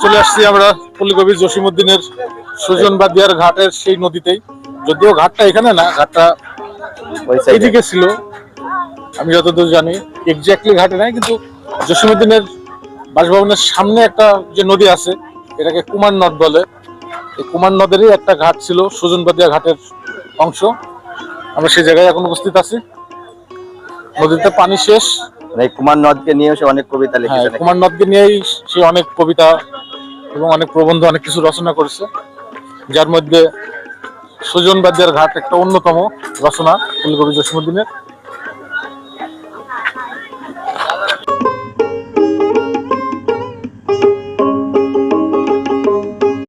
চলে আসছি আমরা পল্লীকবি জসিমউদ্দিনের সুজন বাদিয়ার ঘাটের সেই নদীতেই। যদিও ঘাটটা এখানে না, ঘাটটা এইদিকে ছিল আমি যতদূর জানি। এক্স্যাক্টলি ঘাটে নাই, কিন্তু জসিমউদ্দিনের বাসভবনের সামনে একটা যে নদী আছে এটাকে কুমার নদ বলে। এই কুমার নদেরই একটা ঘাট ছিল, সুজন বাদিয়া ঘাটের অংশ। আমরা সেই জায়গায় এখন উপস্থিত আছি। নদীতে পানি শেষ। কুমার নদকে নিয়ে সে অনেক কবিতা লিখেছে। কুমার নদকে নিয়েই সে অনেক কবিতা এবং অনেক প্রবন্ধ, অনেক কিছু রচনা করেছে, যার মধ্যে সুজন বাদিয়ার ঘাট একটা অন্যতম রচনা পল্লীকবি জসিমউদ্দিনের।